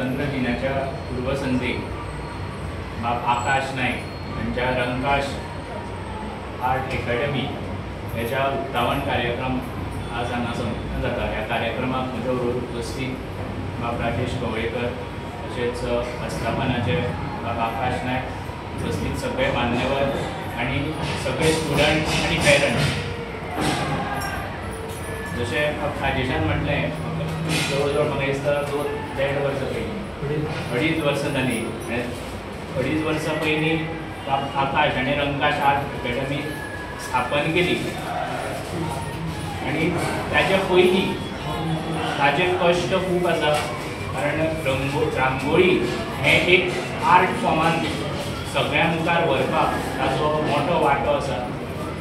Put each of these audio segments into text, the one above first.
स्वातंत्र्य दिनाच्या पूर्वसंध्येक बाब आकाश नायक हांच्या रंकाश आर्ट अकॅडमी ह्याच्या उक्तावण कार्यक्रम आज हांगा संपन्न जाता। ह्या कार्यक्रमाक म्हज्या बरोबर उपस्थित बाब राजेश कवळेकर, तशेंच अस्थापनाचे बाब आकाश नायक, उपस्थित सगळे मान्यवर आणि सगळे स्टुडंट्स आणि पेरंट्स। जशें राजेशान म्हटलें, जवळ जवळ म्हाका दिसता 2.5 वर्सां पयलीं 2.5 वर्सां जाली। 2.5 वर्सां पयलीं आकाश आनी रंकाश आर्ट अकॅडमी स्थापन केली आनी ताचे पयलीं ताचे कश्ट खूब आसा, कारण रांगोळी हें एक आर्ट फॉर्मान सगळ्या मुखार व्हरपाक ताचो मोठो वांटो आसा।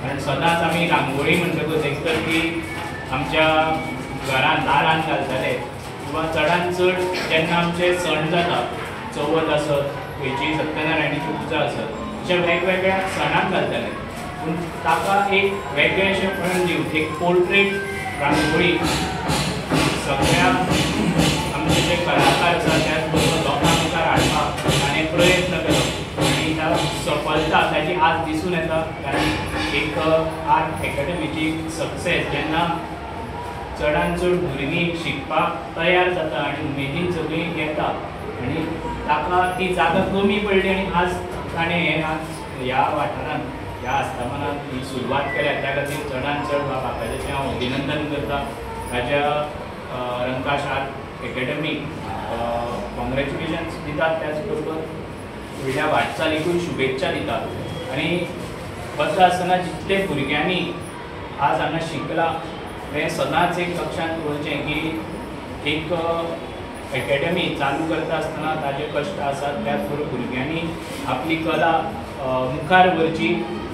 कारण सदांच आमी रांगोळी म्हणटकूच एक तर ती आमच्या घरान दारान घालताले किंवा चडांत चड जेन्ना आमचे सण जाता, चवथ आसत, खंयची सत्यनारायणाची पुजा आसत, अशा वेगवेगळ्या सणाक घालताले। पूण ताका एक वेगळेशें पळोवन दिवंक एक पोर्ट्रेट रांगोळी सगळ्या आमचे जे कलाकार आसा त्याच बरोबर लोकां मुखार हाडपाक ताणें प्रयत्न केलो आनी ता सफलता ताची आज दिसून येता। कारण एक आर्ट अकॅडमीची सक्सेस जेन्ना चडांत चड भुरगीं शिकपाक तयार जाता आनी उमेदीन सगळीं येता आनी ताका ती जागा कमी पडली आनी आज ताणें ह्या वाठारांत ह्या आस्थापनांत ही सुरवात केल्या, त्या खातीर चडांत चड बाबाकाचें हांव अभिनंदन करता। ताच्या रंकाश आर्ट अकॅडमीक कॉंग्रॅच्युलेशन्स दितात, त्याच बरोबर फुडल्या वाटचालीकूय शुभेच्छा दितात। आनी वता आसतना जितले भुरग्यांनी आज हांगा शिकला हें सदांच एक लक्षांत दवरचें की एक अकॅडमी चालू करता आसतना ताजे कश्ट आसात, त्याच बरोबर भुरग्यांनी आपली कला मुखार व्हरची,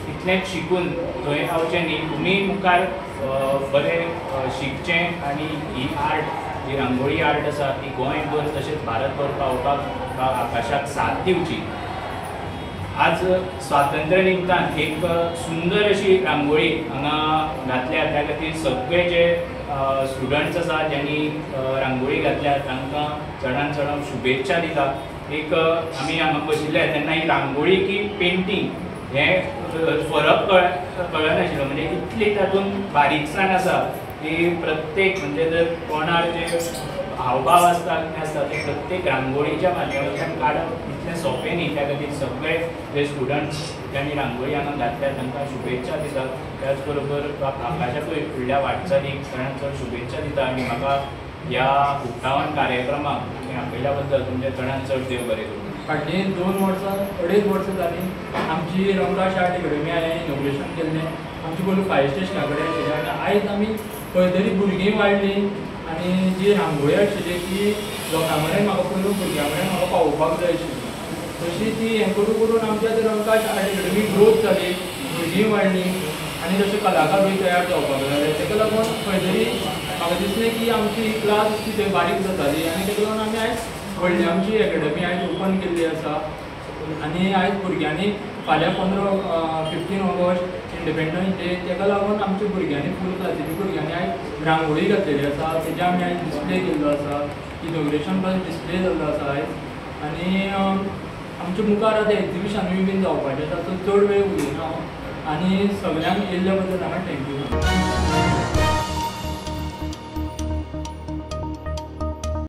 इतलेंच शिकून थंय रावचें न्ही, तुमी मुखार बरें शिकचें आनी ही आर्ट जी रांगोळी आर्ट आसा ती गोंयभर तशेंच भारतभर पावोवपाक आकाशाक साथ दिवची। आज स्वातंत्र्य निमतान एक सुंदर अशी रांगोळी हांगा घातल्या, त्या खातीर सगळे जे स्टुडंट्स आसा ज्यांनी रांगोळी घातल्या तांकां चडांत चड हांव शुभेच्छा दिता। एक आमी हांगा बशिल्ले तेन्ना ही रांगोळी की पेंटींग हें फरक कळनाशिल्लो, म्हणजे इतली तातूंत बारीकसाण आसा की प्रत्येक म्हणजे जर कोणार जे हावभाव आसता कितें आसता ते प्रत्येक रांगोळीच्या माध्यमांतल्यान काडप इतलें सोंपें न्ही। त्या खातीर सगळे जे स्टुडंट्स ज्यांनी रांगोळी हांगा घातल्या तांकां शुभेच्छा दितात, त्याच बरोबर आकाशाकूय फुडल्या वाटचालीक चडांत चड शुभेच्छा दिता। आनी म्हाका ह्या उक्तावण कार्यक्रमाक तुमी आपयल्या बद्दल तुमचे चडांत चड देव बरें करूं। फाटलीं 2 वर्सां 2.5 वर्सां जालीं आमची रंकाश आर्ट अकॅडमी हांवें इनॉग्रेशन केल्लें। आमची पयलीं फायर स्टेशना कडेन आशिल्लें आनी आयज आमी खंय तरी भुरगीं वाडलीं आनी जी रांगोळी आशिल्ली ती लोकां कडेन म्हाका पयलू भुरग्यां कडेन म्हाका पावोवपाक जाय आशिल्ली, तशी ती हें करून करून आमच्या रंकाश आर्ट अकॅडमी ग्रोथ जाली, भुरगीं वाडलीं आनी तशे कलाकारूय तयार जावपाक लागले। ताका लागून खंय तरी म्हाका दिसलें की आमची क्लास ती थंय बारीक जाताली आनी ताका लागून आमी आयज व्हडली आमची अकॅडमी आयज ओपन केल्ली आसा। आनी आयज भुरग्यांनी फाल्यां 15 ऑगस्ट इंडिपेंडन्स डे, ताका लागून आमच्या भुरग्यांनी फूल क्लासीच्या भुरग्यांनी आयज रांगोळी घातलेली आसा, तेजे आमी आयज डिस्प्ले केल्लो आसा, इनॉग्रेशन प्लस डिस्प्ले जाल्लो आसा आयज। आनी आमचे मुखार आतां एक्झिबिशनूय बीन जावपाचें आसा, सो चड वेळ उलयना हांव आनी सगळ्यांक येयल्ल्या बद्दल हांगा थँक्यू।